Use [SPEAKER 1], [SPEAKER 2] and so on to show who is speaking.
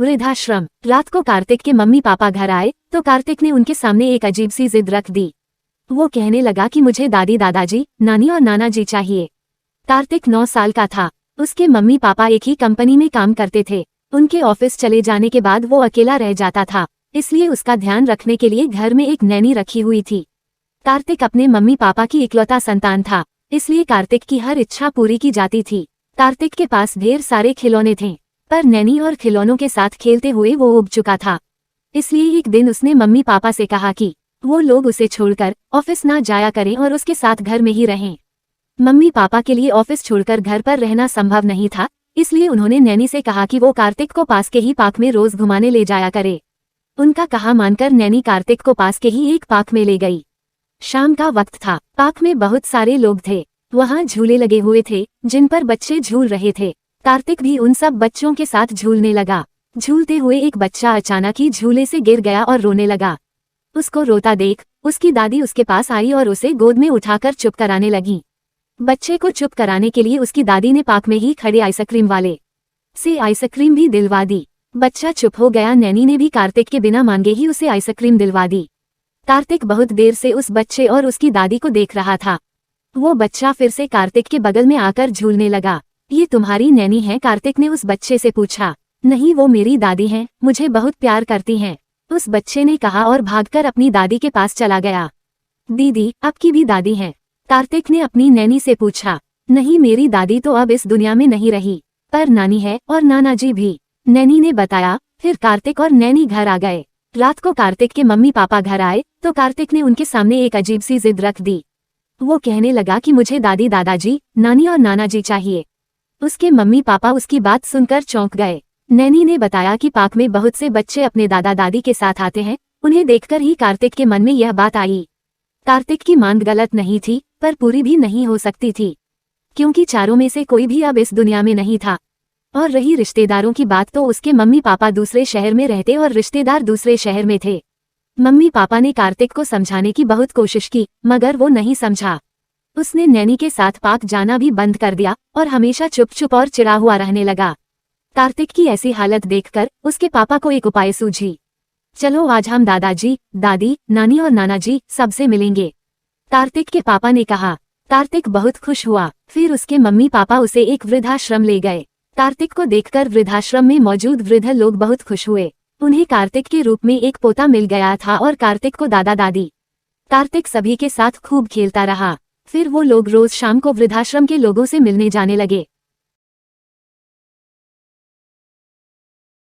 [SPEAKER 1] वृद्धाश्रम। रात को कार्तिक के मम्मी पापा घर आए तो कार्तिक ने उनके सामने एक अजीब सी जिद रख दी। वो कहने लगा कि मुझे दादी दादाजी, नानी और नाना जी चाहिए। कार्तिक 9 साल का था। उसके मम्मी पापा एक ही कंपनी में काम करते थे। उनके ऑफिस चले जाने के बाद वो अकेला रह जाता था, इसलिए उसका ध्यान रखने के लिए घर में एक नैनी रखी हुई थी। कार्तिक अपने मम्मी पापा की इकलौता संतान था, इसलिए कार्तिक की हर इच्छा पूरी की जाती थी। कार्तिक के पास ढेर सारे खिलौने थे, पर नैनी और खिलौनों के साथ खेलते हुए वो ऊब चुका था। इसलिए एक दिन उसने मम्मी पापा से कहा कि वो लोग उसे छोड़कर ऑफिस ना जाया करें और उसके साथ घर में ही रहें। मम्मी पापा के लिए ऑफिस छोड़कर घर पर रहना संभव नहीं था, इसलिए उन्होंने नैनी से कहा कि वो कार्तिक को पास के ही पार्क में रोज घुमाने ले जाया करे। उनका कहा मानकर नैनी कार्तिक को पास के ही एक पार्क में ले गई। शाम का वक्त था। पार्क में बहुत सारे लोग थे। वहाँ झूले लगे हुए थे जिन पर बच्चे झूल रहे थे। कार्तिक भी उन सब बच्चों के साथ झूलने लगा। झूलते हुए एक बच्चा अचानक ही झूले से गिर गया और रोने लगा। उसको रोता देख उसकी दादी उसके पास आई और उसे गोद में उठाकर चुप कराने लगी। बच्चे को चुप कराने के लिए उसकी दादी ने पार्क में ही खड़े आइसक्रीम वाले से आइसक्रीम भी दिलवा दी। बच्चा चुप हो गया। नैनी ने भी कार्तिक के बिना मांगे ही उसे आइसक्रीम दिलवा दी। कार्तिक बहुत देर से उस बच्चे और उसकी दादी को देख रहा था। वो बच्चा फिर से कार्तिक के बगल में आकर झूलने लगा। ये तुम्हारी नैनी है? कार्तिक ने उस बच्चे से पूछा। नहीं, वो मेरी दादी हैं, मुझे बहुत प्यार करती हैं, उस बच्चे ने कहा और भागकर अपनी दादी के पास चला गया। दीदी, आपकी भी दादी हैं? कार्तिक ने अपनी नैनी से पूछा। नहीं, मेरी दादी तो अब इस दुनिया में नहीं रही, पर नानी है और नाना जी भी, नैनी ने बताया। फिर कार्तिक और नैनी घर आ गए। रात को कार्तिक के मम्मी पापा घर आए तो कार्तिक ने उनके सामने एक अजीब सी जिद रख दी। वो कहने लगा कि मुझे दादी दादाजी, नानी और नाना जी चाहिए। उसके मम्मी पापा उसकी बात सुनकर चौंक गए। नैनी ने बताया कि पार्क में बहुत से बच्चे अपने दादा दादी के साथ आते हैं। उन्हें देखकर ही कार्तिक के मन में यह बात आई। कार्तिक की मांग गलत नहीं थी, पर पूरी भी नहीं हो सकती थी, क्योंकि चारों में से कोई भी अब इस दुनिया में नहीं था। और रही रिश्तेदारों की बात, तो उसके मम्मी पापा दूसरे शहर में रहते और रिश्तेदार दूसरे शहर में थे। मम्मी पापा ने कार्तिक को समझाने की बहुत कोशिश की, मगर वो नहीं समझा। उसने नैनी के साथ पार्क जाना भी बंद कर दिया और हमेशा चुप चुप और चिढ़ा हुआ रहने लगा। कार्तिक की ऐसी हालत देखकर उसके पापा को एक उपाय सूझी। चलो आज हम दादाजी, दादी, नानी और नाना जी सबसे मिलेंगे, कार्तिक के पापा ने कहा। कार्तिक बहुत खुश हुआ। फिर उसके मम्मी पापा उसे एक वृद्धाश्रम ले गए। कार्तिक को देखकर वृद्धाश्रम में मौजूद वृद्ध लोग बहुत खुश हुए। उन्हें कार्तिक के रूप में एक पोता मिल गया था और कार्तिक को दादा दादी। कार्तिक सभी के साथ खूब खेलता रहा। फिर वो लोग रोज शाम को वृद्धाश्रम के लोगों से मिलने जाने लगे।